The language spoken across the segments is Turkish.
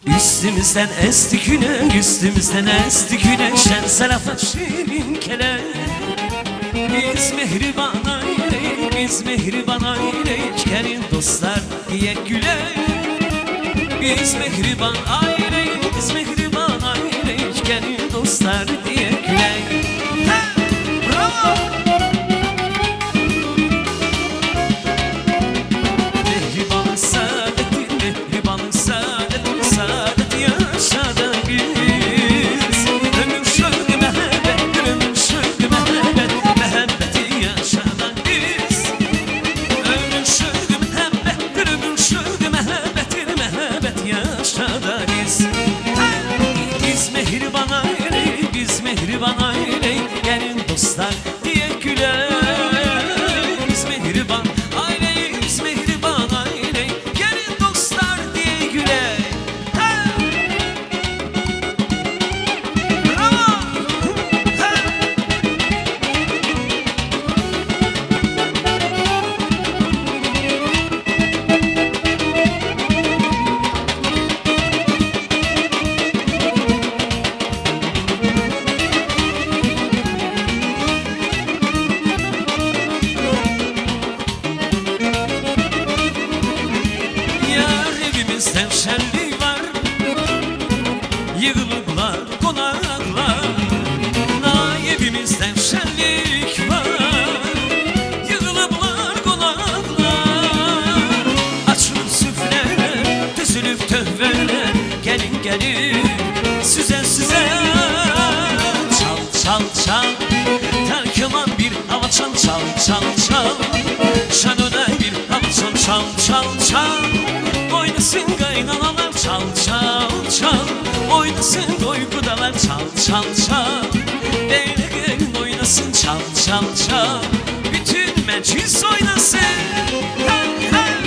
Üstümüzden esti güneş, üstümüzden esti güneş. Şen sarafa şirin kele. Biz mehriban aileyik, biz mehriban aileyik. Gelin dostlar diye güle. Biz mehriban aileyik, biz mehriban aileyik. Gelin dostlar diye güle. Bravo! Mehribanın saadeti, mehribanın saadeti, saadet yaşada biz. Ömür şöyle mehabbet, ömür şöyle mehabbet, mehabbeti yaşada biz. Ömür şöyle mehabbet, ömür şöyle mehabbet, mehabbet yaşada biz. Biz mehriban aile, biz mehriban aile. Gelin dostlar diye güler. Biz mehriban aile, biz mehriban aile. Gelin dostlar diye güler. Bravo! Yar evimizden şenlik var, yığılıplar konaklar. Nay evimizden şenlik var, yığılıplar konaklar. Açılır süfreler, düzülüp tövbeler. Gelin gelin süze süze. Çal çal çal, terkeman bir hava çal çal çal çal. Şanöne bir hava çal çal çal çal. Oynasın kaynanalar çal çal çal. Oynasın duygudalar çal çal çal. Böyle gelin oynasın çal çal çal. Bütün meclis oynasın. Hey, hey.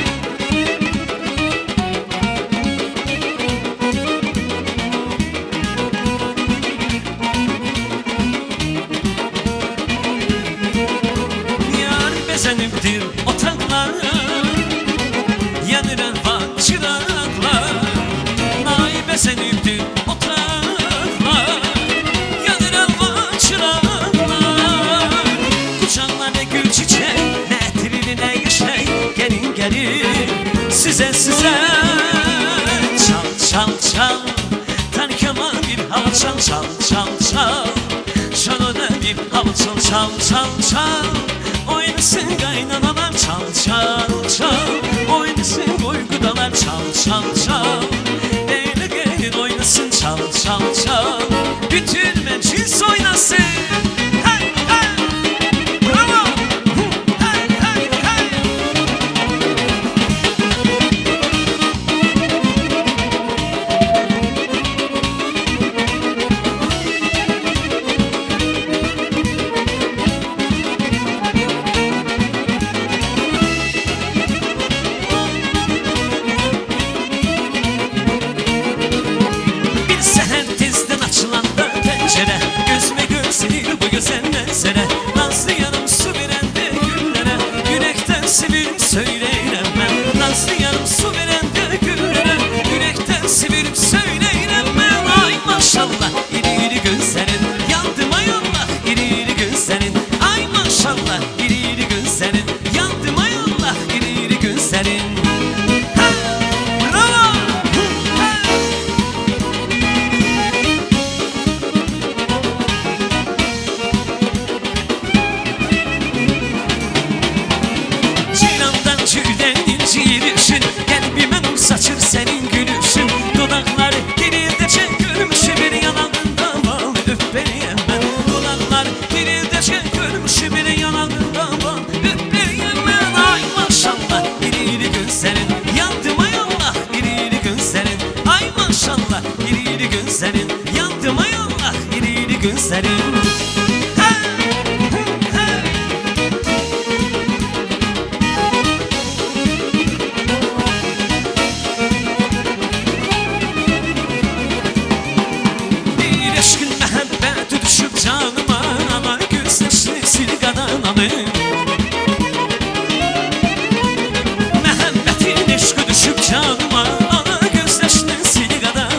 Yar bezeniptir otanlar, yanıran var çıraklar. Nay bezeniptir otanlar, yanıran var çıraklar. Kucağına ne gül çiçek, ne etrili ne yeşek. Gelin gelin size size. Çal çal çal, tanikama bir hava çal çal çal çal. Şanöne bir hava çal çal çal çal. Oynasın kaynanalar çal çal çal. Oynasın uygudalar çal çal çal. Böyle gelin oynasın çal çal çal. Bütün meclis oynasın. Hey hey. Bravo. Hey hey hey. Bir seher tezden açılanda pencere, gözüme görselir bu güzel mesele. Nazlı yanım su verende güllere, yürekten severim söyleyrem ben. Nazlı yanım su verende güllere, yürekten severim söyleyrem ben. Ay maşallah iri iri gözlerin, yandım ay Allah iri iri gözlerin. Ay maşallah iri iri gözlerin, yandım ay Allah iri iri gözlerin. Ha! Bravo! Ha! Cilandan tülden inci yürüyüşün, kalbime nur saçır senin gülüşün. Dudaklar geride çekilmiş bir yanağında bal, öp beni hemen. Dudaklar geride çekilmiş bir yanağında bal, öp beni hemen. Ay maşallah iri iri gözlerin, yandım ay Allah iri iri gözlerin. Ay maşallah iri iri gözlerin, yandım ay Allah iri iri gözlerin. Hey! Hey! Bir aşkın mehabbeti düşüp canıma, ama gözyaşlı sil kananamı. Mehabbetin aşkı düşüp canıma, ama gözyaşlı sil kananamı.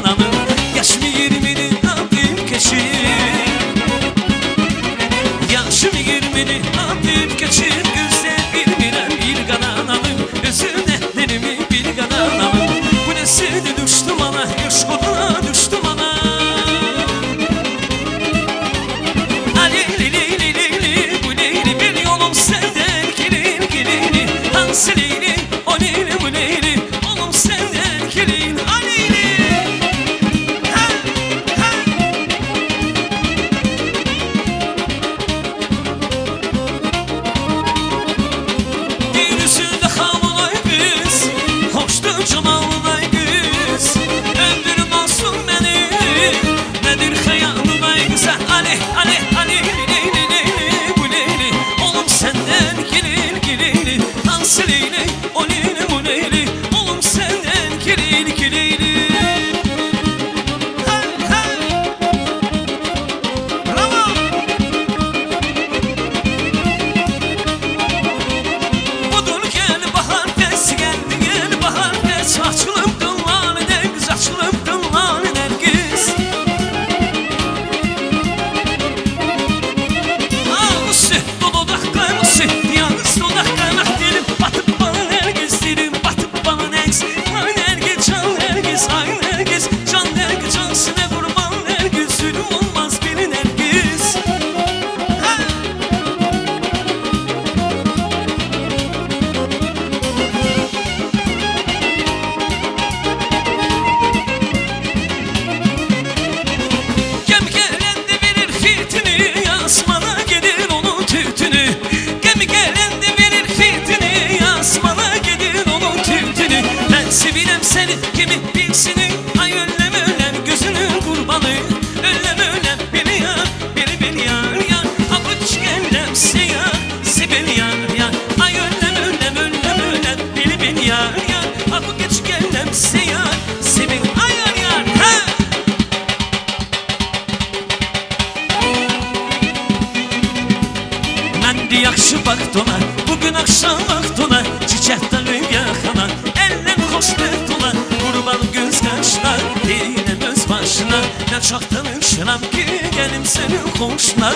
senin komşular.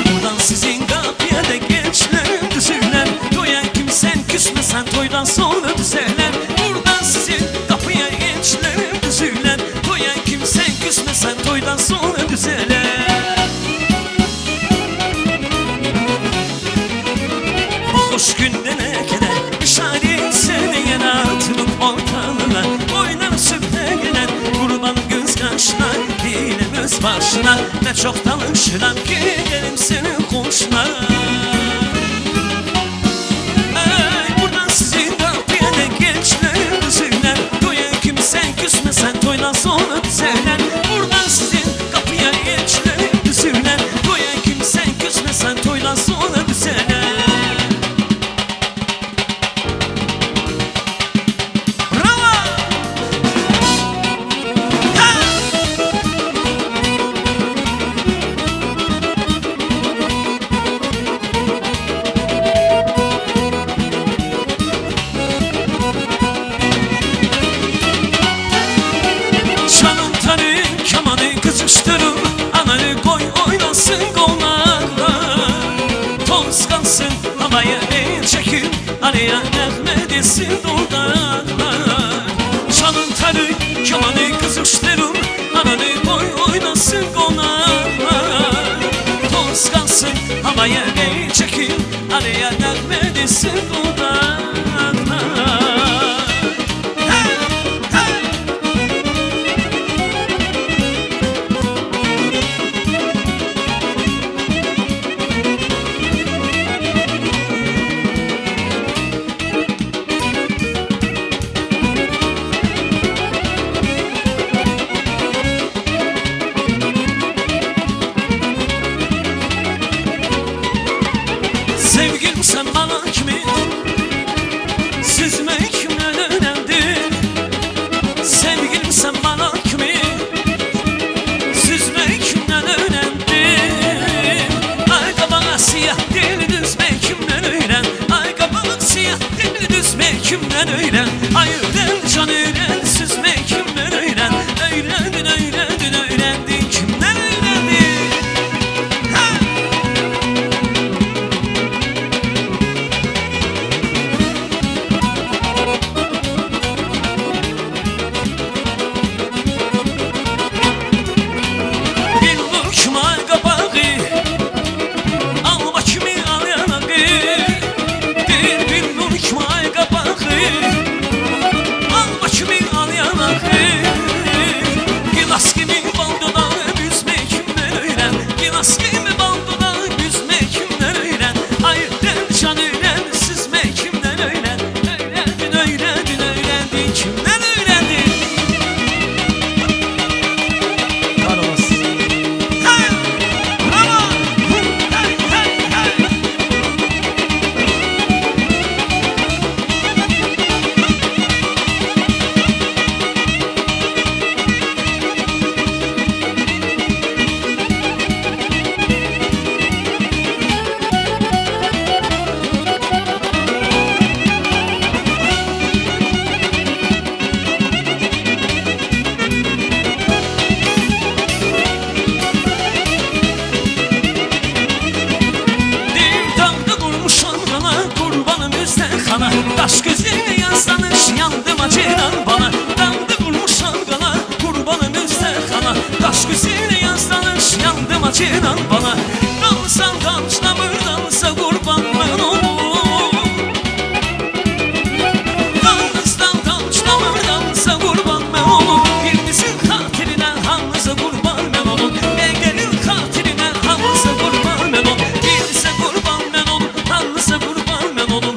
Buradan sizin kapıya da gençlerin düzüler. Toyan kimsen küsmesen toydan sonra düzeler. Buradan sizin kapıya gençlerin düzüler. Toyan kimsen küsmesen toydan sonra düzeler. Hoş günde ne keder, işaret seni yana atılıp ortalığına. Oynar süple gelen kurban göz kaşlar, dilimiz başına. Ne çok tanışıram ki gelim senin komşuna. Buradan sizin kapıya ne gençlerin düzüler. Toyan kimsen küsmesen toydan sonra düzeler. Buradan sizin kapıya gençlerin düzüler. Toyan kimsen küsmesen toydan sonra düzeler. Kızıştırın ananı koy oynasın konaklar. Toz kalsın havaya el çekin, araya nehme desin dudaklar. Çalın tarı kemanı kızıştırın ananı koy oynasın konaklar. Toz kalsın havaya el çekin, araya nehme desin dudaklar. Sevgilim sen bana kimi süzmek kimden önemli. Sevgilim sen bana kimi süzmek kimden önemli. Arka bana siyah deli düzmek kimden öğren. Arka bana siyah deli düzmek kimden öğren. Ayırden can öğren süzmek kimden öğren. Öğrendin öğrendin öğrendin kimden öğrendin. Taş gözüyle yanslanış yandım acıdan bana. Dandı vurmuş algana kurbanım üstte kana. Taş gözüyle yanslanış yandım acıdan bana. Dansan dançlamır dansa kurban ben olur. Dansdan dançlamır dansa kurban ben olur. Birinizin katirine hamıza kurban ben olur. Egenin katirine hamıza kurban ben olur. Birinize kurban ben olur, hamıza kurban ben olur.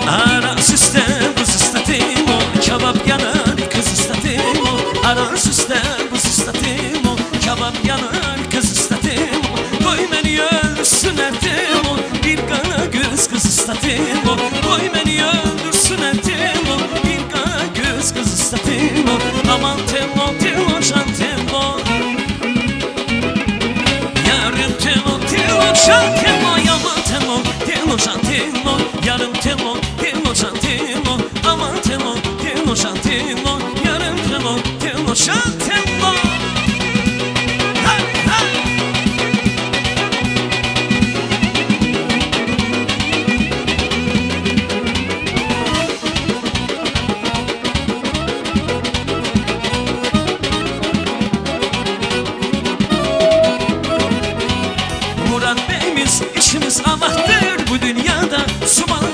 Aras üstte buz istatim ol, kebap yanar kız istatim ol. Koy beni öldürsün ertim ol, bir kara göz kız istatim ol. Koy beni öldürsün ertim ol, bir kara göz kız istatim ol. Aman temmo temmo Şan Temo, yaman Temo, Temo şan Temo, yarım Temo, Temo şan Temo, aman Temo, Temo şan Temo, yarım Temo, Temo şan Temo. Murat Bey'imiz işimiz amahtır bu dünyada. Sumalı